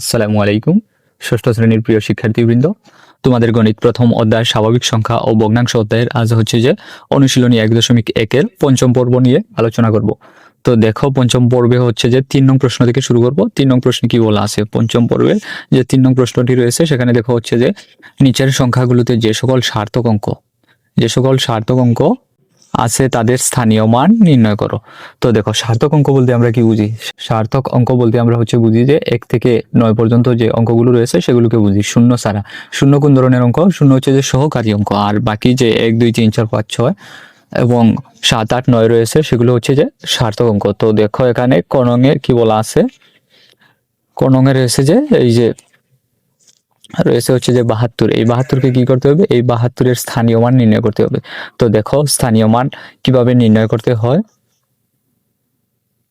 আসসালামু আলাইকুম। ষষ্ঠ শ্রেণীর প্রিয় শিক্ষার্থীবৃন্দ, তোমাদের গণিত প্রথম অধ্যায় স্বাভাবিক সংখ্যা ও ভগ্নাংশ অধ্যায়ের আজ হচ্ছে যে অনুশীলনী 1.1-এর পঞ্চম পর্ব নিয়ে আলোচনা করব। তো দেখো, পঞ্চম পর্বে হচ্ছে যে 3 নং প্রশ্ন থেকে শুরু করব। 3 নং প্রশ্নে কি বলা আছে? পঞ্চম পর্বে যে 3 নং প্রশ্নটি রয়েছে সেখানে দেখো হচ্ছে যে নিচের সংখ্যাগুলোতে যে সকল সার্থক অঙ্ক আছে তাদের স্থানীয় মান নির্ণয় করো। তো দেখো, সার্থক অঙ্ক বলতে আমরা কি বুঝি? সার্থক অঙ্ক বলতে আমরা হচ্ছে বুঝি যে 1 থেকে 9 পর্যন্ত যে অঙ্কগুলো রয়েছে সেগুলোকে বুঝি, শূন্য ছাড়া। শূন্য কোন ধরনের অঙ্ক? শূন্য হচ্ছে যে সহকারী অঙ্ক, আর বাকি যে 1 2 3 4 5 6 এবং 7 8 9 রয়েছে সেগুলো হচ্ছে যে সার্থক অঙ্ক। তো দেখো এখানে কনঙে কি বলা আছে? কনঙে রয়েছে যে এই যে রয়েছে হচ্ছে যে 72। এই 72কে কি করতে হবে? এই 72-এর স্থানীয় মান নির্ণয় করতে হবে। তো দেখো স্থানীয় মান কিভাবে নির্ণয় করতে হয়,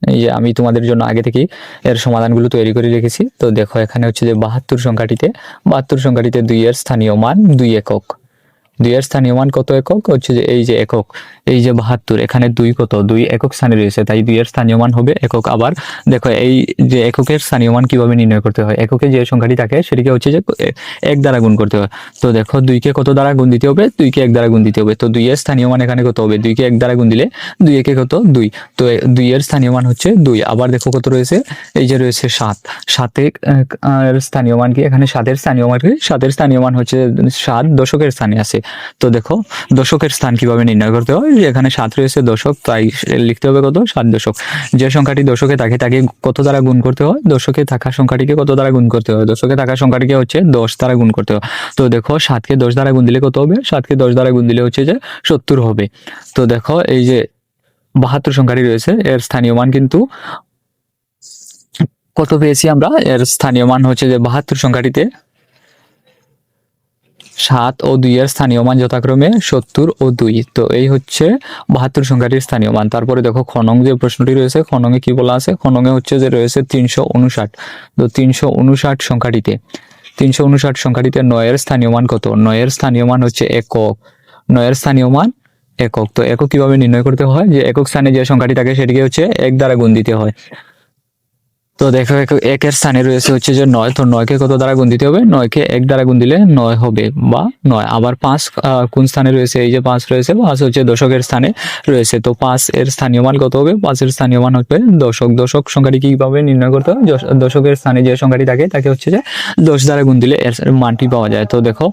এই যে আমি তোমাদের জন্য আগে থেকেই এর সমাধানগুলো তৈরি করে রেখেছি। তো দেখো এখানে হচ্ছে যে 72 সংখ্যাটিতে 2 এর স্থানীয় মান 2 একক। 2 এর স্থানীয় মান কত একক? হচ্ছে যে এই যে একক, এই যে 72, এখানে 2 কত? 2 একক স্থানে রয়েছে, তাই 2 এর স্থানীয় মান হবে একক। আবার দেখো এই যে এককের স্থানীয় মান কিভাবে নির্ণয় করতে হয়? এককে যে সংখ্যাটি থাকে সেটিকে হচ্ছে যে 1 দ্বারা গুণ করতে হয়। তো দেখো 2 কে কত দ্বারা গুণ দিতে হবে? 2 কে 1 দ্বারা গুণ দিতে হবে। তো 2 এর স্থানীয় মান এখানে কত হবে? 2 কে 1 দ্বারা গুণ দিলে 2 একে কত? 2। তো 2 এর স্থানীয় মান হচ্ছে 2। আবার দেখো কত রয়েছে? এই যে রয়েছে 7। 7 এর স্থানীয় মান কি? এখানে 7 এর স্থানীয় মান কি? 7 এর স্থানীয় মান হচ্ছে 7 দশকের স্থানে আছে। তো দেখো দশকের স্থান কিভাবে নির্ণয় করতে হয়? এখানে 7 রয়েছে দশক, তাই লিখতে হবে কত? 7 দশক। যে সংখ্যাটি দশকে থাকে তাকে কত দ্বারা গুণ করতে হয়? দশকে থাকা সংখ্যাটিকে কত দ্বারা গুণ করতে হয়? দশকে থাকা সংখ্যাটিকে হচ্ছে 10 দ্বারা গুণ করতে হয়। তো দেখো 7 কে 10 দ্বারা গুণ দিলে কত হবে? 7 কে 10 দ্বারা গুণ দিলে হচ্ছে যে 70 হবে। তো দেখো এই যে 72 সংখ্যাটি রয়েছে এর স্থানীয় মান কিন্তু কত পেয়েছি আমরা? এর স্থানীয় মান হচ্ছে যে 72 সংখ্যাটিতে 7 ও 2 এর স্থানীয় মান যথাক্রমে 70 ও 2। তো এই হচ্ছে 72 সংখ্যাটির স্থানীয় মান। তারপরে দেখো খনং যে প্রশ্নটি রয়েছে, খনঙে কি বলা আছে? খনঙে হচ্ছে যে রয়েছে 359। তো 359 সংখ্যাটিতে 9 এর স্থানীয় মান কত? 9 এর স্থানীয় মান হচ্ছে একক। 9 এর স্থানীয় মান একক। তো একক কিভাবে নির্ণয় করতে হয়? যে একক স্থানে যে সংখ্যাটি থাকে সেটিকে হচ্ছে 1 দ্বারা গুণ দিতে হয়। তো দেখো একের স্থানে রয়েছে হচ্ছে যে 9। তো 9 কে কত দ্বারা গুণ দিতে হবে? 9 কে 1 দ্বারা গুণ দিলে 9 হবে বা 9। আবার 5 কোন স্থানে রয়েছে? এই যে 5 রয়েছে, 5 হচ্ছে দশকের স্থানে রয়েছে। তো 5 এর স্থানীয় মান কত হবে? 5 এর স্থানীয় মান হবে দশক। দশক সংখ্যাটি কিভাবে নির্ণয় করতে হয়? দশকের স্থানে যে সংখ্যাটি থাকে তাকে হচ্ছে যে 10 দ্বারা গুণ দিলে এর মানটি পাওয়া যায়। তো দেখো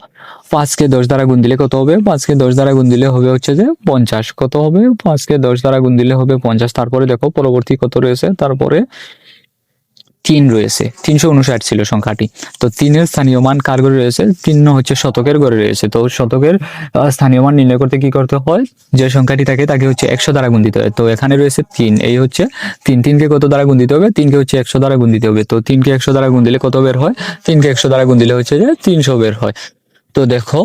5 কে 10 দ্বারা গুণ দিলে কত হবে? 5 কে 10 দ্বারা গুণ দিলে হবে হচ্ছে যে 50। কত হবে? 5 কে 10 দ্বারা গুণ দিলে হবে 50। তারপরে দেখো পরবর্তী কত রয়েছে? তারপরে 3 রয়েছে। 359 ছিল সংখ্যাটি। তো 3 এর স্থানীয় মান কার ঘরে রয়েছে? 3 হচ্ছে শতকের ঘরে রয়েছে। তো শতকের স্থানীয় মান নির্ণয় করতে কি করতে হয়? যে সংখ্যাটি থাকে তাকে হচ্ছে 100 দ্বারা গুণ দিতে হয়। তো এখানে রয়েছে 3, এই হচ্ছে 3 কে কত দ্বারা গুণ দিতে হবে? 3 কে হচ্ছে 100 দ্বারা গুণ দিতে হবে। তো 3 কে 100 দ্বারা গুণ দিলে কত বের হয়? 3 কে 100 দ্বারা গুণ দিলে হচ্ছে যে 300 বের হয়। তো দেখো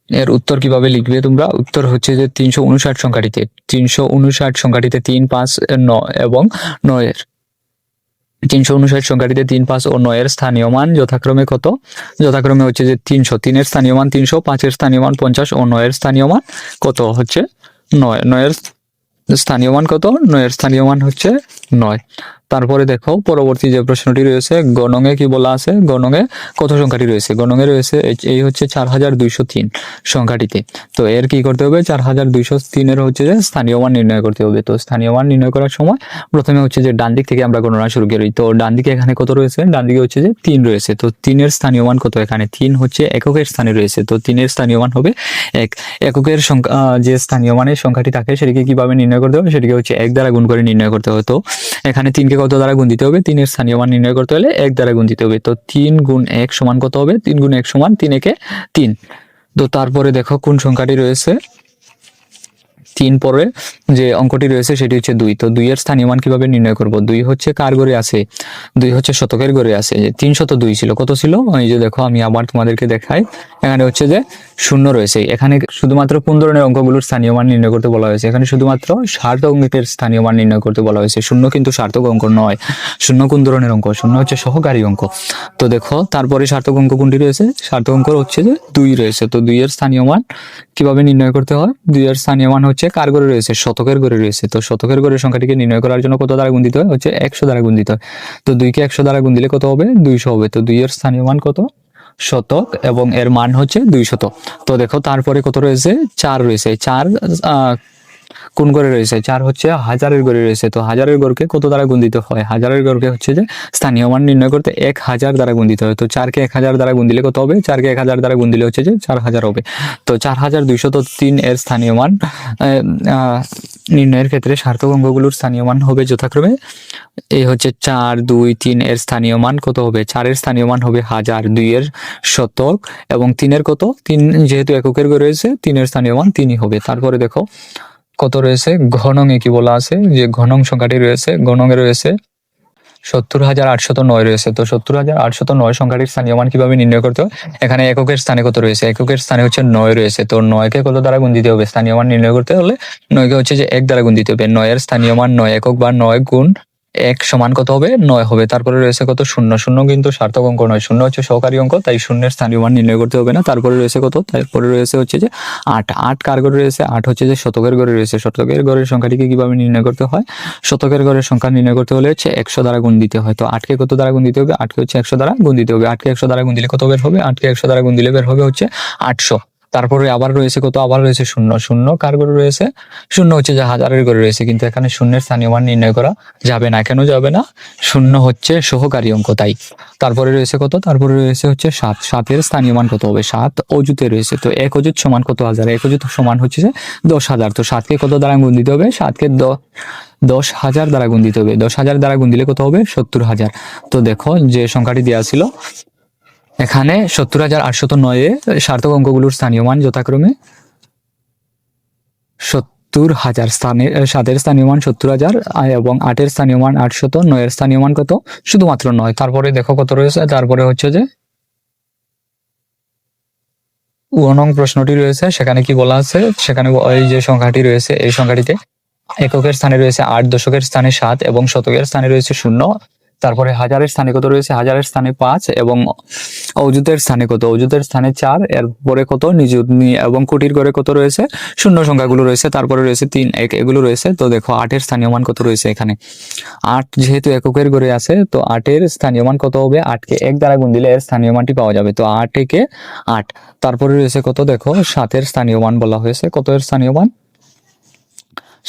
এর উত্তর কিভাবে লিখবে তোমরা? উত্তর হচ্ছে যে 359 সংখ্যাটিতে 3, 5, 9 এবং 9 এর 359 সংখ্যাটিতে 3, 5 ও 9 এর স্থানীয় মান যথাক্রমে কত? যথাক্রমে হচ্ছে যে 300। 3 এর স্থানীয় মান 300, 5 এর স্থানীয় মান 50 ও 9 এর স্থানীয় মান কত? হচ্ছে 9। 9 এর স্থানীয় মান কত? 9 এর স্থানীয় মান হচ্ছে 9। তারপরে দেখো পরবর্তী যে প্রশ্নটি রয়েছে, গণঙে কি বলা আছে? গণঙে কত সংখ্যাটি রয়েছে? গণঙে রয়েছে এই হচ্ছে 4203 সংখ্যাটিতে। তো এর কি করতে হবে? 4203 এর হচ্ছে যে স্থানীয় মান নির্ণয় করতে হবে। তো স্থানীয় মান নির্ণয় করার সময় প্রথমে হচ্ছে যে ডান দিক থেকে আমরা গণনা শুরু করি। তো ডান দিকে এখানে কত রয়েছে? ডান দিকে হচ্ছে যে 3 রয়েছে। তো 3 এর স্থানীয় মান কত? এখানে 3 হচ্ছে এককের স্থানে রয়েছে। তো 3 এর স্থানীয় মান হবে 1। এককের সংখ্যা যে স্থানীয় মানের সংখ্যাটি থাকে সেটিকে কিভাবে নির্ণয় করতে হবে? সেটিকে হচ্ছে 1 দ্বারা গুণ করে নির্ণয় করতে হবে। তো এখানে 3 কে কত দ্বারা গুণ দিতে হবে? 3 এর স্থানীয় মান নির্ণয় করতে হলে 1 দ্বারা গুণ দিতে হবে। তো 3 গুণ 1 সমান কত হবে? 3 গুণ 1 সমান 3 একে 3। তো তারপরে দেখো কোন সংখ্যাটি রয়েছে? 3 পরে যে অঙ্কটি রয়েছে সেটি হচ্ছে 2। তো 2 এর স্থানীয় মান কিভাবে নির্ণয় করব? 2 হচ্ছে কার ঘরে আছে? 2 হচ্ছে শতকের ঘরে আছে। 302 ছিল। কত ছিল? এই যে দেখো আমি আবার তোমাদেরকে দেখাই, এখানে হচ্ছে যে 0 রয়েছে। এখানে শুধুমাত্র কোন ধরনের অঙ্কগুলোর স্থানীয় মান নির্ণয় করতে বলা হয়েছে? এখানে শুধুমাত্র সার্থক অঙ্কের স্থানীয় মান নির্ণয় করতে বলা হয়েছে। 0 কিন্তু সার্থক অঙ্ক নয়। 0 কোন ধরনের অঙ্ক? 0 হচ্ছে সহকারী অঙ্ক। তো দেখো তারপরে সার্থক অঙ্ক কোনটি রয়েছে? সার্থক অঙ্ক হচ্ছে যে 2 রয়েছে। তো 2 এর স্থানীয় মান কিভাবে নির্ণয় করতে হয়? 2 এর স্থানীয় মান হচ্ছে কার ঘরে রয়েছে? শতকের ঘরে রয়েছে। তো শতকের ঘরের সংখ্যাটিকে নির্ণয় করার জন্য কত দ্বারা গুণ দিতে হয়? হচ্ছে 100 দ্বারা গুণ দিতে হয়। তো 2 কে 100 দ্বারা গুণ দিলে কত হবে? 200 হবে। তো 2 এর স্থানীয় মান কত? শতক এবং এর মান হচ্ছে 200। তো দেখো তারপরে কত রয়েছে? 4 রয়েছে। 4 কোন ঘরে রয়েছে? 4 হচ্ছে হাজারের ঘরে রয়েছে। তো হাজারের ঘরকে কত দ্বারা গুণ দিতে হয়? হাজারের ঘরকে হচ্ছে যে স্থানীয় মান নির্ণয় করতে 1000 দ্বারা গুণ দিতে হয়। তো 4 কে 1000 দ্বারা গুণ দিলে কত হবে? 4 কে 1000 দ্বারা গুণ দিলে হচ্ছে যে 4000 হবে। তো 4203 এর স্থানীয় মান নির্ণয়ের ক্ষেত্রে সার্থক অঙ্কগুলোর স্থানীয় মান হবে যথাক্রমে এই হচ্ছে 4, 2, 3 এর স্থানীয় মান কত হবে? 4 এর স্থানীয় মান হবে 1000, 2 এর শতক এবং 3 এর কত? 3 যেহেতু এককের ঘরে রয়েছে 3 এর স্থানীয় মান 3ই হবে। তারপরে দেখো কত রয়েছে? ঘনঙে কি বলা আছে? যে ঘনং সংখ্যাটি রয়েছে, ঘনঙে রয়েছে 70,809 রয়েছে। তো 70,809 সংখ্যাটির স্থানীয় মান কিভাবে নির্ণয় করতে হয়? এখানে এককের স্থানে কত রয়েছে? এককের স্থানে হচ্ছে 9 রয়েছে। তো 9 কে কত দ্বারা গুণ দিতে হবে? স্থানীয় মান নির্ণয় করতে হলে 9 কে হচ্ছে যে 1 দ্বারা গুণ দিতে হবে। 9 এর স্থানীয় মান 9 একক বা 9 গুণ 1 সমান কত হবে? 9 হবে। তারপরে রয়েছে কত? শূন্য। শূন্য কিন্তু সার্থক অঙ্ক নয়, শূন্য হচ্ছে সহকারী অঙ্ক, তাই শূন্যের স্থানীয় মান নির্ণয় করতে হবে না। তারপরে রয়েছে কত? তারপরে রয়েছে হচ্ছে যে 8। 8 কার ঘরে রয়েছে? 8 হচ্ছে যে শতকের ঘরে রয়েছে। শতকের ঘরের সংখ্যাটিকে কিভাবে নির্ণয় করতে হয়? শতকের ঘরের সংখ্যা নির্ণয় করতে হলে হচ্ছে 100 দ্বারা গুণ দিতে হয়। তো 8 কে কত দ্বারা গুণ দিতে হবে? 8 কে হচ্ছে 100 দ্বারা গুণ দিতে হবে। 8 কে 100 দ্বারা গুণ দিলে কত বের হবে? 8 কে 100 দ্বারা গুণ দিলে বের হবে হচ্ছে 800। তারপরে আবার রয়েছে কত? আবার রয়েছে শূন্য। শূন্য কার ঘরে রয়েছে? শূন্য হচ্ছে যে হাজারের ঘরে রয়েছে, কিন্তু এখানে শূন্যের স্থানীয় মান নির্ণয় করা যাবে না। কেন যাবে না? শূন্য হচ্ছে সহকারী অঙ্ক, তাই। তারপরে রয়েছে কত? তারপরে রয়েছে হচ্ছে 7। 7 এর স্থানীয় মান কত হবে? 7 অযুতে রয়েছে। তো 1 অযুত সমান কত হাজার? 1 অযুত সমান হচ্ছে যে 10,000। তো 7 কে কত দ্বারা গুণ দিতে হবে? 7 কে 10,000 দ্বারা গুণ দিতে হবে। 10,000 দ্বারা গুণ দিলে কত হবে? 70,000। তো দেখো যে সংখ্যাটি দেওয়া ছিল এখানে 70,809 এ সার্থক অঙ্কগুলোর স্থানীয় মান যথাক্রমে 70,000। স্থানের 7 এর স্থানীয় মান 70,000 এবং 8 এর স্থানীয় মান 800, 9 এর স্থানীয় মান কত? শুধুমাত্র 9। তারপরে দেখো কত রয়েছে? তারপরে হচ্ছে যে 1 নং প্রশ্নটি রয়েছে, সেখানে কি বলা আছে? সেখানে এই যে সংখ্যাটি রয়েছে এই সংখ্যাটিতে এককের স্থানে রয়েছে 8, দশকের স্থানে 7 এবং শতকের স্থানে রয়েছে 0। তারপরে হাজারের স্থানে কত রয়েছে? হাজারের স্থানে 5 এবং অযুতের স্থানে কত? অযুতের স্থানে 4, এরপরে কত? নিযুত এবং কোটির ঘরে কত রয়েছে? শূন্য সংখ্যাগুলো রয়েছে। তারপরে রয়েছে 3, 1 এগুলো রয়েছে। তো দেখো 8 এর স্থানীয় মান কত রয়েছে এখানে? 8 যেহেতু এককের ঘরে আছে, তো 8 এর স্থানীয় মান কত হবে? 8 কে 1 দ্বারা গুণ দিলে এর স্থানীয় মানটি পাওয়া যাবে। তো 8 কে 8। তারপরে রয়েছে কত? দেখো 7 এর স্থানীয় মান বলা হয়েছে। কত এর স্থানীয় মান?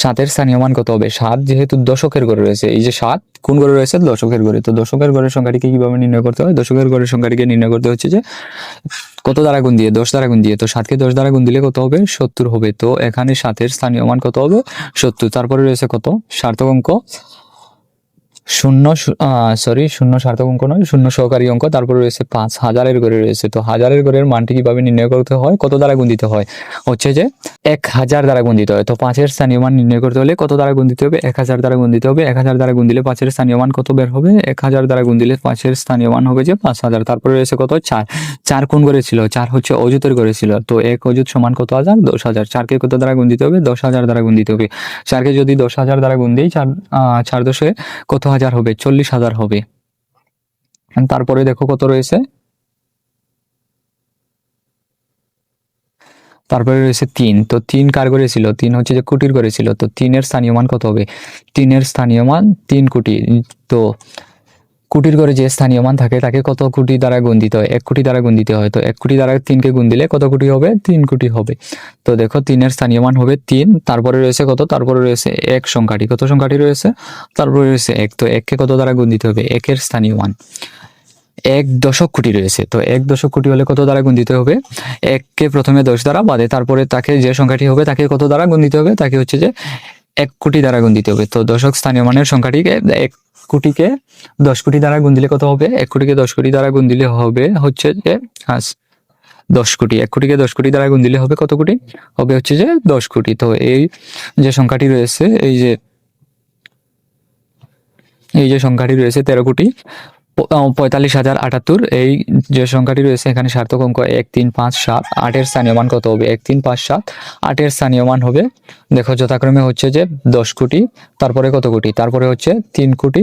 7 এর স্থানীয় মান কত হবে? 7 যেহেতু দশকের ঘরে রয়েছে, এই যে 7 কোন ঘরে রয়েছে? দশকের ঘরে। তো দশকের ঘরের সংখ্যাটিকে কিভাবে নির্ণয় করতে হয়? দশকের ঘরের সংখ্যাটিকে নির্ণয় করতে হচ্ছে যে কত দ্বারা গুণ দিয়ে? 10 দ্বারা গুণ দিয়ে। তো 7 কে 10 দ্বারা গুণ দিলে কত হবে? 70 হবে। তো এখানে 7 এর স্থানীয় মান কত হবে? 70। তারপরে রয়েছে কত? সার্থক অঙ্ক শূন্য, শূন্য সার্থক অঙ্ক নয়, শূন্য সহকারী অঙ্ক। তারপরে রয়েছে 5 হাজারের ঘরে রয়েছে। তো হাজারের ঘরের মানটি কিভাবে নির্ণয় করতে হয়? কত দ্বারা গুণ দিতে হয়? হচ্ছে যে 1000 দ্বারা গুণ দিতে হয়। তো 5 এর স্থানীয় মান নির্ণয় করতে হলে কত দ্বারা গুণ দিতে হবে? 1000 দ্বারা গুণ দিতে হবে। 1000 দ্বারা গুণ দিলে 5 এর স্থানীয় মান কত বের হবে? 1000 দ্বারা গুণ দিলে 5 এর স্থানীয় মান হবে যে 5000। তারপরে রয়েছে কত? 4। 4 কোন ঘরে ছিল? 4 হচ্ছে অযুতের ঘরে ছিল। তো 1 অযুত সমান কত হাজার? 10,000। 4 কে কত দ্বারা গুণ দিতে হবে? 10,000 দ্বারা গুণ দিতে হবে। 4 কে যদি 10,000 দ্বারা গুণ দিই, 4 10 কত হাজার হবে? 40,000 হবে। তারপরে দেখো কত রয়েছে? তারপরে রয়েছে 3। তো 3 কার ঘরে ছিল? 3 হচ্ছে যে কোটির ঘরে ছিল। তো 3 এর স্থানীয় মান কত হবে? 3 এর স্থানীয় মান 3 কোটি। তো কোটির ঘরে যে স্থানীয় মান থাকে তাকে কত কোটি দ্বারা গুণ দিতে হয়? 1 কোটি দ্বারা গুণ দিতে হয়। তো 1 কোটি দ্বারা 3 কে গুণ দিলে কত কোটি হবে? 3 কোটি হবে। তো দেখো 3 এর স্থানীয় মান হবে 3। তারপরে রয়েছে কত? তারপরে রয়েছে 1 সংখ্যাটি। কত সংখ্যাটি রয়েছে? তারপরে রয়েছে 1। তো 1 কে কত দ্বারা গুণ দিতে হবে? 1 এর স্থানীয় মান 1 দশক কোটি রয়েছে। তো 1 দশক কোটি হলে কত দ্বারা গুণ দিতে হবে? 1 কে প্রথমে 10 দ্বারা বাদে, তারপরে তাকে যে সংখ্যাটি হবে তাকে কত দ্বারা গুণ দিতে হবে? তাকে হচ্ছে যে 1 কোটি দ্বারা গুণ দিতে হবে। তো দশক স্থানীয় মানের সংখ্যাটিকে 1 কোটিকে 10 কোটি দ্বারা গুণ দিলে কত হবে? 1 কোটিকে 10 কোটি দ্বারা গুণ দিলে হবে হচ্ছে যে 10 কোটি। 1 কোটিকে 10 কোটি দ্বারা গুণ দিলে হবে কত কোটি? হবে হচ্ছে যে 10 কোটি। তো এই যে সংখ্যাটি রয়েছে, এই যে সংখ্যাটি রয়েছে 13 কোটি 45,078, এই যে সংখ্যাটি রয়েছে এখানে সার্থক অঙ্ক 1 3 5 7। 8 এর স্থানীয় মান কত হবে? 1 3 5 7। 8 এর স্থানীয় মান হবে দেখো যথাক্রমে হচ্ছে যে 10 কোটি, তারপরে কত কোটি? তারপরে হচ্ছে 3 কোটি,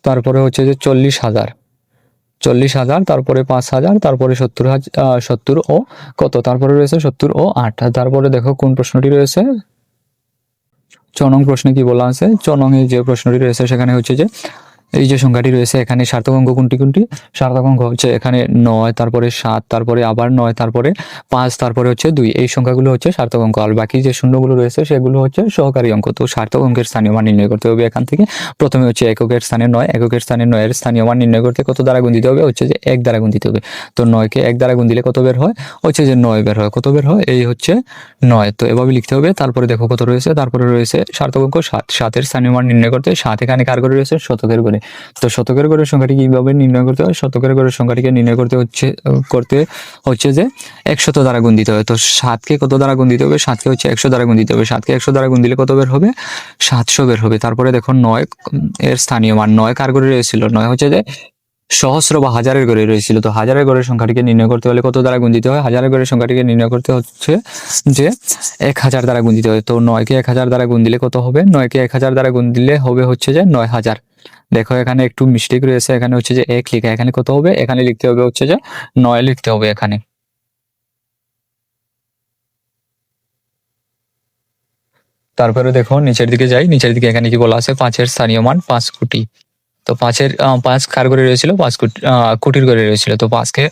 তারপরে হচ্ছে যে 40,000। 40,000, তারপরে 5,000, তারপরে 70,000, 70 ও কত, তারপরে রয়েছে 70 ও 8। তারপরে দেখো কোন প্রশ্নটি রয়েছে, 6 নং প্রশ্নে কি বলা আছে। 6 নং যে প্রশ্নটি রয়েছে সেখানে হচ্ছে যে এই যে সংখ্যাটি রয়েছে এখানে সার্থক অঙ্ক কোনটি কোনটি, সার্থক অঙ্ক হচ্ছে এখানে 9, তারপরে 7, তারপরে আবার 9, তারপরে 5, তারপরে হচ্ছে 2, এই সংখ্যাগুলো হচ্ছে সার্থক অঙ্ক। আর বাকি যে শূন্যগুলো রয়েছে সেগুলো হচ্ছে সহকারী অঙ্ক। তো সার্থক অঙ্কের স্থানীয় মান নির্ণয় করতে হবে এখান থেকে। প্রথমে হচ্ছে এককের স্থানে 9, এককের স্থানে 9 এর স্থানীয় মান নির্ণয় করতে কত দ্বারা গুণ দিতে হবে, হচ্ছে যে 1 দ্বারা গুণ দিতে হবে। তো 9 কে 1 দ্বারা গুণ দিলে কত বের হয়, হচ্ছে যে 9 বের হয়। কত বের হয়, এই হচ্ছে 9। তো এভাবে লিখতে হবে। তারপরে দেখো কত রয়েছে, তারপরে রয়েছে সার্থক অঙ্ক 7, 7 এর স্থানীয় মান নির্ণয় করতে 7 এখানে কার করে রয়েছে, শতকের করে। তো শতকের গড়ের সংখ্যাটি কিভাবে নির্ণয় করতে হয়, শতকের গড়ের সংখ্যাটিকে নির্ণয় করতে হচ্ছে যে 100 দ্বারা গুণ দিতে হয়। তো 7 কে কত দ্বারা গুণ দিতে হবে, 7 কে হচ্ছে 100 দ্বারা গুণ দিতে হবে। 7 কে 100 দ্বারা গুণ দিলে কত বের হবে, 700 বের হবে। তারপরে দেখো 9 এর স্থানীয় মান, 9 কার করে রয়েছিল, 9 হচ্ছে যে সহস্র বা হাজারের ঘরে রয়েছিল। তো হাজারের ঘরের সংখ্যাটিকে নির্ণয় করতে হলে কত দ্বারা গুণ দিতে হয়, হাজারের ঘরের সংখ্যাটিকে নির্ণয় করতে হচ্ছে যে 1000 দ্বারা গুণ দিতে হয়। তো 9 কে 1000 দ্বারা গুণ দিলে কত হবে, 9 কে 1000 দ্বারা গুণ দিলে হবে হচ্ছে যে 9000। দেখো এখানে একটু মিস্টেক রয়েছে, এখানে হচ্ছে যে 1 লেখা, এখানে কত হবে, এখানে লিখতে হবে হচ্ছে যে 9 লিখতে হবে এখানে। তারপরে দেখো নিচের দিকে যাই, নিচের দিকে এখানে কি বলা আছে, 5 এর স্থানীয় মান 5 কোটি। তো 5 কার করে রয়েছিল, 5 কোটি, কোটির করে রয়েছিল। তো 5 কে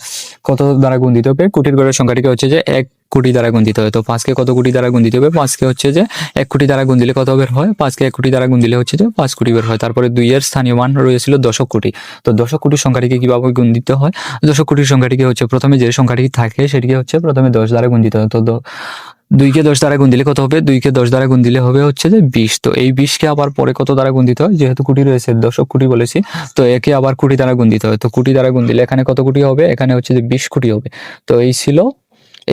কত দ্বারা গুণ দিতে হবে, কোটির ঘরের সংখ্যাটিকে হচ্ছে যে 1 কোটি দ্বারা গুণ দিতে হবে। তো 5 কে কত কোটি দ্বারা গুণ দিতে হবে, 5 কে হচ্ছে যে 1 কোটি দ্বারা গুণ দিলে কত বের হয়, 5 কে 1 কোটি দ্বারা গুণ দিলে হচ্ছে যে 5 কোটি বের হয়। তারপরে 2 এর স্থানীয় মান রয়েছিল দশক কোটি। তো দশক কোটির সংখ্যাটিকে কিভাবে গুণ দিতে হয়, দশক কোটির সংখ্যাটিকে হচ্ছে প্রথমে যে সংখ্যাটি থাকে সেটিকে হচ্ছে প্রথমে 10 দ্বারা গুণ দিতে হয়। তো 2 কে 10 দ্বারা গুণ দিলে কত হবে, 2 কে 10 দ্বারা গুণ দিলে হবে হচ্ছে যে 20। তো এই 20 কে আবার পরে কত দ্বারা গুণ দিতে হয়, যেহেতু কোটি রয়েছে, দশক কোটি বলেছি, তো একে আবার কোটি দ্বারা গুণ দিতে হয়। তো কোটি দ্বারা গুণ দিলে এখানে কত কোটি হবে, এখানে হচ্ছে যে 20 কোটি হবে। তো এই ছিল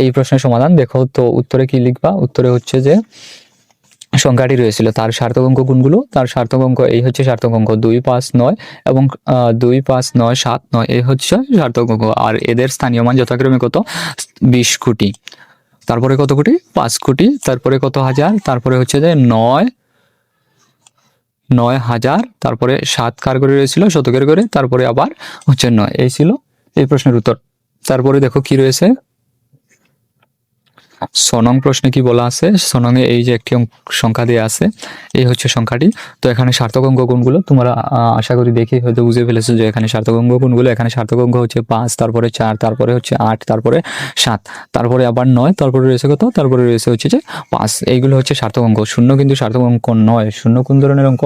এই প্রশ্নের সমাধান। দেখো তো উত্তরে কি লিখবা, উত্তরে হচ্ছে যে সংখ্যাটি রয়েছিল তার সার্থক অঙ্ক কোনগুলো, তার সার্থক অঙ্ক এই হচ্ছে সার্থক অঙ্ক 2, 5, 9 এবং 2, 5, 9, 7, 9, এই হচ্ছে সার্থক অঙ্ক। আর এদের স্থানীয় মান যথাক্রমে কত, 20 কোটি, তারপরে কত কোটি, 5 কোটি, তারপরে কত হাজার, তারপরে হচ্ছে যে 9,000, তারপরে 7 কার করে রয়েছিল, শতকের করে, তারপরে আবার হচ্ছে 9। এই ছিল এই প্রশ্নের উত্তর। তারপরে দেখো কি রয়েছে, 6 নং প্রশ্নে কি বলা আছে, 6 নং এ এই যে একটি সংখ্যা দেওয়া আছে, এই হচ্ছে সংখ্যাটি। তো এখানে সার্থক অঙ্ক কোনগুলো তোমরা আশা করি দেখে হয়তো বুঝে ফেলেছো যে এখানে সার্থক অঙ্ক কোনগুলো। এখানে সার্থক অঙ্ক হচ্ছে 5, তারপরে 4, তারপরে হচ্ছে 8, তারপরে 7, তারপরে আবার 9, তারপরে রয়েছে কত, তারপরে রয়েছে হচ্ছে যে 5। এইগুলো হচ্ছে সার্থক অঙ্ক। শূন্য কিন্তু সার্থক অঙ্ক নয়। শূন্য কোন ধরনের অঙ্ক,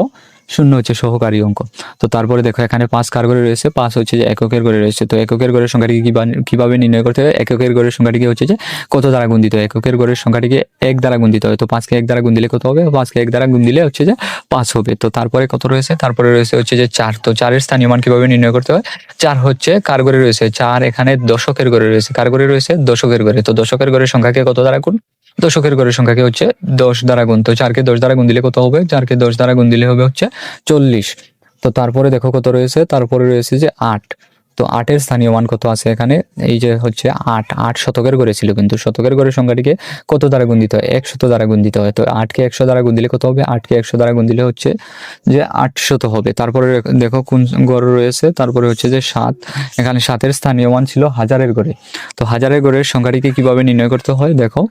শূন্য হচ্ছে সহকারী অঙ্ক। তো তারপরে দেখো এখানে 5 কার করে রয়েছে, 5 হচ্ছে যে এককের করে রয়েছে। তো এককের গড়ের সংখ্যাটিকে কিভাবে নির্ণয় করতে হয়, এককের গড়ের সংখ্যাটিকে হচ্ছে যে কত দ্বারা গুণ দিতে হয়, এককের গড়ের সংখ্যাটিকে 1 দ্বারা গুণ দিতে হয়। তো 5 কে 1 দ্বারা গুণ দিলে কত হবে, 5 কে 1 দ্বারা গুণ দিলে হচ্ছে যে 5 হবে। তো তারপরে কত রয়েছে, তারপরে রয়েছে হচ্ছে যে 4। তো 4 এর স্থানীয় মান কিভাবে নির্ণয় করতে হয়, 4 হচ্ছে কার গড়ে রয়েছে, 4 এখানে দশকের গড়ে রয়েছে, কার গড়ে রয়েছে, দশকের গড়ে। তো দশকের গড়ের সংখ্যাকে কত দ্বারা গুণ, দশকের গড়ের সংখ্যাকে হচ্ছে 10 দ্বারা গুণ। তো 4 কে 10 দ্বারা গুণ দিলে কত হবে, 4 কে 10 দ্বারা গুণ দিলে হবে হচ্ছে 40। তো তারপরে দেখো কত রয়েছে, তারপরে রয়েছে যে 8। তো 8 এর স্থানীয় মান কত আছে এখানে, এই যে হচ্ছে 8, 8 শতকের গড়ে ছিল, কিন্তু শতকের গড়ের সংখ্যাটিকে কত দ্বারা গুণ দিতে হয়, 100 দ্বারা গুণ দিতে হয়। তো 8 কে 100 দ্বারা গুণ দিলে কত হবে, 8 কে 100 দ্বারা গুণ দিলে হচ্ছে যে 800 হবে। তারপরে দেখো কোন গড় রয়েছে, তারপরে হচ্ছে যে 7। এখানে 7 এর স্থানীয় মান ছিল হাজারের গড়ে। তো হাজারের গড়ের সংখ্যাটিকে কিভাবে নির্ণয় করতে হয়, দেখো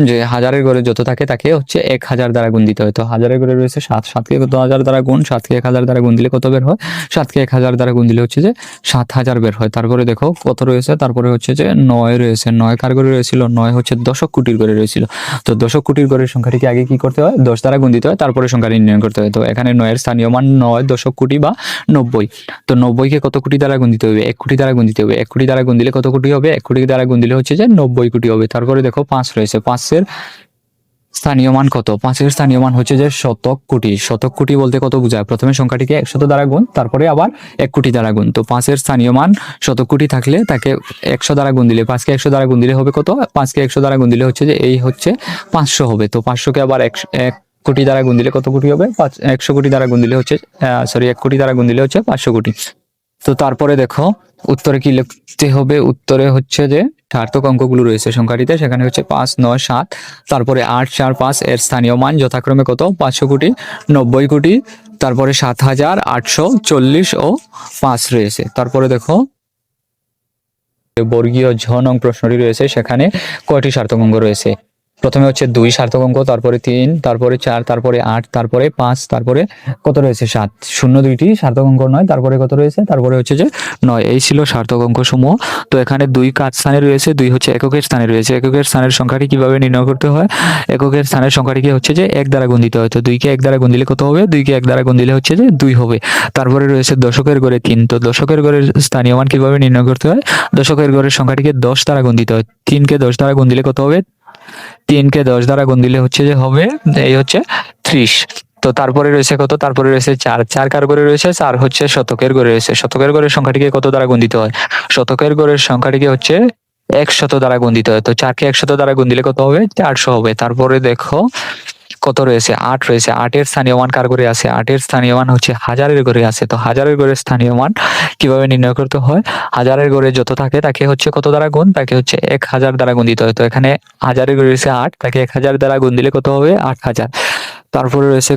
যে হাজারের গড়ে যত থাকে তাকে হচ্ছে 1000 দ্বারা গুণ দিতে হয়। তো হাজারের গড়ে রয়েছে 7, 7 কে কত হাজার দ্বারা গুণ, 7 কে 1000 দ্বারা গুণ দিলে কত বের হয়, 7 কে 1000 দ্বারা গুণ দিলে হচ্ছে যে 7000 বের হয়। তারপরে দেখো কত রয়েছে, তারপরে হচ্ছে যে 9 রয়েছে। 9 কার গড়ে রয়েছিল, 9 হচ্ছে দশক কোটির গড়ে রয়েছিল। তো দশক কোটির গড়ের সংখ্যাটিকে আগে কি করতে হয়, 10 দ্বারা গুণ দিতে হয়, তারপরে সংখ্যাটি নির্ণয় করতে হয়। তো এখানে 9 এর স্থানীয় মান 9 দশক কোটি বা 90। তো 90 কে কত কোটি দ্বারা গুণ দিতে হবে, 1 কোটি দ্বারা গুণ দিতে হবে। 1 কোটি দ্বারা গুণ দিলে কত কোটি হবে, 1 কোটি দ্বারা গুণ দিলে হচ্ছে যে 90 কোটি হবে। তারপরে দেখো 5 রয়েছে। 5 এর স্থানীয় মান কত, 5 এর স্থানীয় মান হচ্ছে যে শতক কোটি। শতক কোটি বলতে কত বোঝায়, প্রথমে সংখ্যাটিকে 100 দ্বারা গুণ, তারপরে আবার 1 কোটি দ্বারা গুণ। তো 5 এর স্থানীয় মান শতক কোটি থাকলে তাকে 100 দ্বারা গুণ দিলে, 5 কে 100 দ্বারা গুণ দিলে হবে কত, 5 কে 100 দ্বারা গুণ দিলে হচ্ছে যে এই হচ্ছে 500 হবে। তো 500 কে আবার 1 কোটি দ্বারা গুণ দিলে কত কোটি হবে, 100 কোটি দ্বারা গুণ দিলে হচ্ছে 1 কোটি দ্বারা গুণ দিলে হচ্ছে 500 কোটি। তো তারপরে দেখো উত্তরে কি লিখতে হবে, উত্তরে হচ্ছে যে সার্থক অঙ্কগুলো রয়েছে সংখ্যাটিতে, সেখানে হচ্ছে 5, 9, 7, তারপরে 8, 4, 5 এর স্থানীয় মান যথাক্রমে কত, 500 কোটি, 90 কোটি, তারপরে 7000, 840 ও 5 রয়েছে। তারপরে দেখো বর্গীয় ঝ নং প্রশ্নটি রয়েছে সেখানে কয়টি সার্থক অঙ্ক রয়েছে? প্রথমে হচ্ছে 2 সার্থক অঙ্ক, তারপরে 3, তারপরে 4, তারপরে 8, তারপরে 5, তারপরে কত রয়েছে 7। 2টি সার্থক অঙ্ক নয়, তারপরে কত রয়েছে, তারপরে হচ্ছে যে 9। এই ছিল সার্থক অঙ্ক সমূহ। তো এখানে 2 কাজ স্থানে রয়েছে, 2 হচ্ছে এককের স্থানে রয়েছে। এককের স্থানের সংখ্যাটি কিভাবে নির্ণয় করতে হয়? এককের স্থানের সংখ্যাটিকে হচ্ছে যে 1 দ্বারা গুণ দিতে হয়। তো 2 কে 1 দ্বারা গুণ দিলে কত হবে? 2 কে 1 দ্বারা গুণ দিলে হচ্ছে যে 2 হবে। তারপরে রয়েছে দশকের ঘরে 3। তো দশকের ঘরের স্থানীয় মান কিভাবে নির্ণয় করতে হয়? দশকের ঘরের সংখ্যাটিকে 10 দ্বারা গুণ দিতে হয়। 3 কে 10 দ্বারা গুণ দিলে কত হবে? 3 কে 10 দ্বারা গুণ দিলে হচ্ছে যে হবে এই হচ্ছে 30। তো তারপরে রয়েছে কত? তারপরে রয়েছে 4। 4 কার ঘরে রয়েছে? 4 হচ্ছে শতকের ঘরে রয়েছে। শতকের ঘরের সংখ্যাটিকে কত দ্বারা গুণ দিতে হয়? শতকের ঘরের সংখ্যাটিকে হচ্ছে 100 দ্বারা গুণ দিতে হয়। তো 4 কে 100 দ্বারা গুণ দিলে কত হবে? 400 হবে। তারপরে দেখো কত রয়েছে? 8 রয়েছে। 8 এর স্থানীয় মান কার ঘরে আছে? 8 এর স্থানীয় মান হচ্ছে হাজারের ঘরে আছে। তো হাজারের ঘরের স্থানীয় মান কিভাবে নির্ণয় করতে হয়? হাজারের ঘরে যত থাকে তাকে হচ্ছে কত দ্বারা গুণ? তাকে হচ্ছে 1000 দ্বারা গুণ দিতে হয়। তো এখানে হাজারের ঘরে রয়েছে 8, তাকে 1000 দ্বারা গুণ দিলে কত হবে? 8000। তারপরে রয়েছে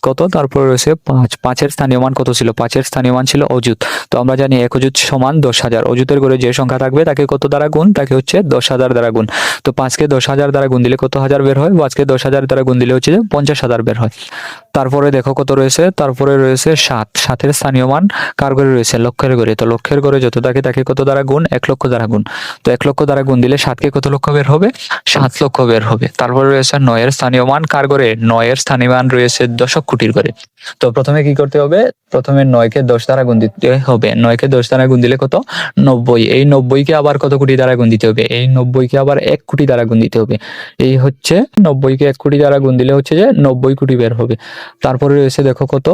কত? তারপরে রয়েছে 5। 5 এর স্থানীয় মান কত ছিল? 5 এর স্থানীয় মান ছিল অযুত। তো আমরা জানি 1 অযুত সমান 10,000। অযুতের ঘরে যে সংখ্যা থাকবে তাকে কত দ্বারা গুণ? তাকে হচ্ছে 10,000 দ্বারা গুণ। তো 5 কে 10,000 দ্বারা গুণ দিলে কত হাজার বের হয়? 5 কে 10,000 দ্বারা গুণ দিলে হচ্ছে যে 50,000 বের হয়। তারপরে দেখো কত রয়েছে? তারপরে রয়েছে 7। 7 এর স্থানীয় মান কার ঘরে রয়েছে? লক্ষের ঘরে। তো লক্ষের ঘরে যত থাকে তাকে কত দ্বারা গুণ? 1 লক্ষ দ্বারা গুণ। তো 1 লক্ষ দ্বারা গুণ দিলে 7 কে কত লক্ষ বের হবে? 7 লক্ষ বের হবে। তারপরে রয়েছে 9 এর স্থানীয় মান কার ঘরে? 9 এর স্থানীয় মান রয়েছে দশক কোটির ঘরে। তো প্রথমে কি করতে হবে? প্রথমে 9 কে 10 দ্বারা গুণ দিতে হবে। 9 কে 10 দ্বারা গুণ দিলে কত? 90। এই 90 কে আবার কত কোটি দ্বারা গুণ দিতে হবে? এই 90 কে আবার 1 কোটি দ্বারা গুণ দিতে হবে। এই হচ্ছে 90 কে 1 কোটি দ্বারা গুণ দিলে হচ্ছে যে 90 কোটি বের হবে। তারপরে রয়েছে দেখো কত?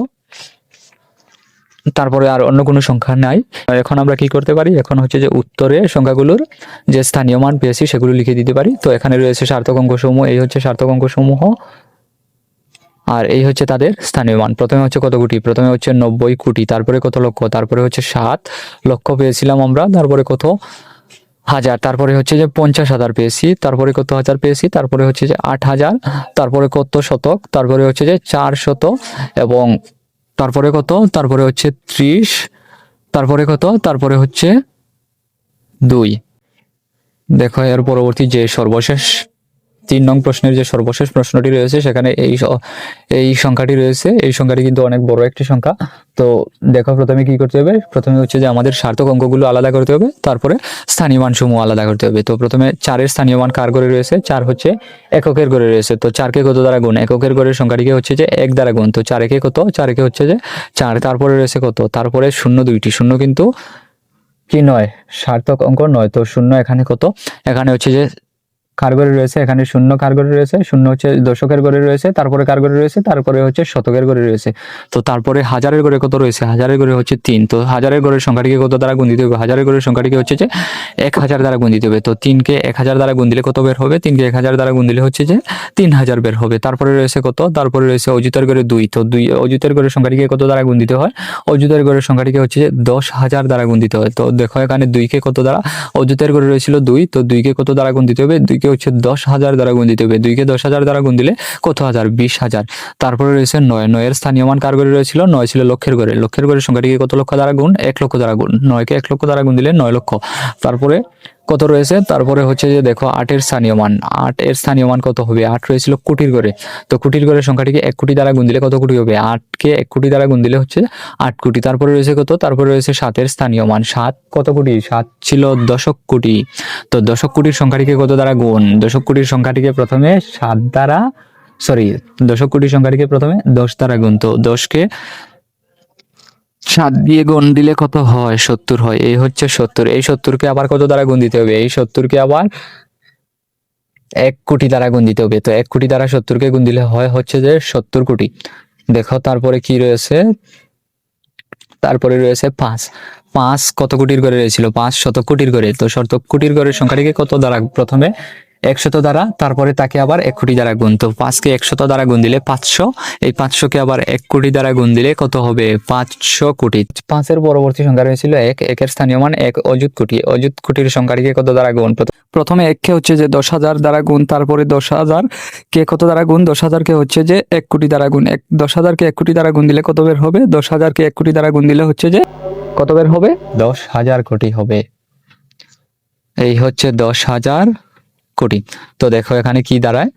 তারপরে আর অন্য কোনো সংখ্যা নাই। এখন আমরা কি করতে পারি? এখন হচ্ছে যে উত্তরে সংখ্যাগুলোর যে স্থানীয় মান পেয়েছি সেগুলো লিখে দিতে পারি। তো এখানে রয়েছে সার্থক অঙ্ক সমূহ। এই হচ্ছে সার্থক অঙ্ক সমূহ, আর এই হচ্ছে তাদের স্থানীয় মান। প্রথমে হচ্ছে কত কোটি? প্রথমে হচ্ছে 90 কোটি। তারপরে কত লক্ষ? তারপরে হচ্ছে 7 লক্ষ পেয়েছিলাম আমরা। তারপরে কত হাজার? তারপরে হচ্ছে যে 50,000 পেয়েছি। তারপরে কত হাজার পেয়েছি? তারপরে হচ্ছে যে 8,000। তারপরে কত শতক? তারপরে হচ্ছে যে 400। এবং তারপরে কত? তারপরে হচ্ছে 30। তারপরে কত? তারপরে হচ্ছে 2। দেখো এর পরবর্তী যে সর্বশেষ 3 নং প্রশ্নের যে সর্বশেষ প্রশ্নটি রয়েছে সেখানে এই সংখ্যাটি রয়েছে। এই সংখ্যাটি কিন্তু অনেক বড় একটি সংখ্যা। তো দেখো প্রথমে কি করতে হবে? প্রথমে হচ্ছে যে আমাদের সার্থক অঙ্কগুলো আলাদা করতে হবে, তারপরে স্থানীয় মান সমূহ আলাদা করতে হবে। তো প্রথমে 4 এর স্থানীয় মান কার ঘরে রয়েছে? 4 হচ্ছে এককের ঘরে রয়েছে। তো 4 কে কত দ্বারা গুণ? এককের ঘরের সংখ্যাটিকে হচ্ছে যে 1 দ্বারা গুণ। তো 4 একে কত? 4 একে হচ্ছে যে 4। তারপরে রয়েছে কত? তারপরে শূন্য 2টি। শূন্য কিন্তু কি নয়? সার্থক অঙ্ক নয়। তো শূন্য এখানে কত? এখানে হচ্ছে যে কার ঘরে রয়েছে? এখানে শূন্য কার ঘরে রয়েছে? শূন্য হচ্ছে দশকের ঘরে রয়েছে। তারপরে কার ঘরে রয়েছে? তারপরে হচ্ছে শতকের ঘরে রয়েছে। তো তারপরে হাজারের ঘরে কত রয়েছে? হাজারের ঘরে হচ্ছে 3। তো হাজারের ঘরের সংখ্যাটিকে কত দ্বারা গুণ দিতে হবে? হাজারের ঘরের সংখ্যাটিকে হচ্ছে যে 1000 দ্বারা গুণ দিতে হবে। তো 3 কে 1000 দ্বারা গুণ দিলে কত বের হবে? 3 কে 1000 দ্বারা গুণ দিলে হচ্ছে যে 3000 বের হবে। তারপরে রয়েছে কত? তারপরে রয়েছে অযুতের ঘরে 2। তো 2 অযুতের ঘরের সংখ্যাটিকে কত দ্বারা গুণ দিতে হয়? অযুতের ঘরের সংখ্যাটিকে হচ্ছে যে 10,000 দ্বারা গুণ দিতে হয়। তো দেখো এখানে 2 কে কত দ্বারা? অযুতের ঘরে রয়েছিল 2। তো 2 কে কত দ্বারা গুণ দিতে হবে? 2 কে হচ্ছে 10,000 দ্বারা গুণ দিতে হবে। 2 কে 10,000 দ্বারা গুণ দিলে কত হাজার? 20,000। তারপরে রয়েছে 9। 9 এর স্থানীয় মান কার ঘরে রয়েছিল? 9 ছিল লক্ষের ঘরে। লক্ষের ঘরের সংখ্যাটিকে কত লক্ষ দ্বারা গুণ? 1 লক্ষ দ্বারা গুণ। 9 কে 1 লক্ষ দ্বারা গুণ দিলে 9 লক্ষ। তারপরে কত রয়েছে? তারপরে হচ্ছে যে দেখো 8 এর স্থানীয় মান। 8 এর স্থানীয় মান কত হবে? 8 রয়েছিল কোটির ঘরে। তো কোটির ঘরের সংখ্যাটিকে 1 কোটি দ্বারা গুণ দিলে কত কোটি হবে? 8 কে 1 কোটি দ্বারা গুণ দিলে হচ্ছে 8 কোটি। তারপরে রয়েছে কত? তারপরে রয়েছে 7 এর স্থানীয় মান। 7 কত কোটি? 7 ছিল দশক কোটি। তো দশক কোটির সংখ্যাটিকে কত দ্বারা গুণ? দশক কোটির সংখ্যাটিকে প্রথমে 7 দ্বারা দশক কোটির সংখ্যাটিকে প্রথমে 10 দ্বারা গুণ। তো 10 কে 7 দিয়ে গুণ দিলে কত হয়? 70 হয়। এই হচ্ছে 70। এই 70 কে আবার কত দ্বারা গুণ দিতে হবে? এই 70 কে আবার 1 কোটি দ্বারা গুণ দিতে হবে। তো 1 কোটি দ্বারা 70 কে গুণ দিলে হয় হচ্ছে যে 70 কোটি। দেখো তারপরে কি রয়েছে? তারপরে রয়েছে 5। 5 কত কোটির ঘরে রয়েছিল? 5 শতক কোটির ঘরে। তো শতক কোটির ঘরের সংখ্যাটিকে কত দ্বারা? প্রথমে 100 দ্বারা, তারপরে তাকে আবার 1 কোটি দ্বারা গুণ। তো 5 কে 100 দ্বারা গুণ দিলে 500। এই 500 কে আবার 1 কোটি দ্বারা গুণ দিলে কত হবে? 500 কোটি। 5 এর পরবর্তী সংখ্যা রয়েছিল 1। 1 এর স্থানীয় মান 1 অযুত কোটি। অযুত কোটির সংখ্যাটিকে কত দ্বারা গুণ? প্রথমে 1 কে হচ্ছে যে 10,000 দ্বারা গুণ, তারপরে 10,000 কে কত দ্বারা গুণ? 10,000 কে হচ্ছে যে 1 কোটি দ্বারা গুণ। 10,000 কে 1 কোটি দ্বারা গুণ দিলে কত বের হবে? 10,000 কে 1 কোটি দ্বারা গুণ দিলে হচ্ছে যে কত বের হবে? 10,000 কোটি হবে। এই হচ্ছে 10,000 কোটি। তো দেখো এখানে কি দাঁড়ায়,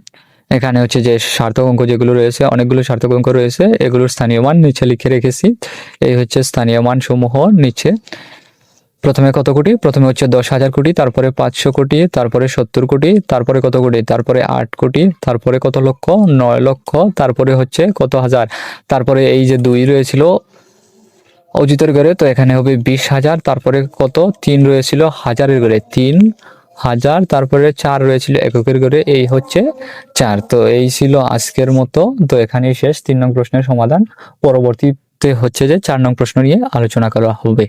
এখানে হচ্ছে যে সার্থক অঙ্ক যেগুলো রয়েছে, অনেকগুলো সার্থক অঙ্ক রয়েছে, এগুলোর স্থানীয় মান নিচে লিখে রেখেছি। এই হচ্ছে স্থানীয় মান সমূহ নিচে। প্রথমে কত কোটি, প্রথমে হচ্ছে 10,000 কোটি, তারপরে 500 কোটি, তারপরে 70 কোটি, তারপরে কত কোটি, তারপরে 8 কোটি, তারপরে কত লক্ষ, 9 লক্ষ, তারপরে হচ্ছে কত হাজার, তারপরে এই যে 2 রয়েছিল অজিতের ঘরে, তো এখানে হবে 20,000, তারপরে কত 3 রয়েছিল হাজারের ঘরে, 3,000, তারপরে 4 রয়েছিল এককের ঘরে, এই হচ্ছে 4। তো এই ছিল আজকের মতো। তো এখানেই শেষ 3 নং প্রশ্নের সমাধান। পরবর্তীতে হচ্ছে যে 4 নং প্রশ্ন নিয়ে আলোচনা করা হবে।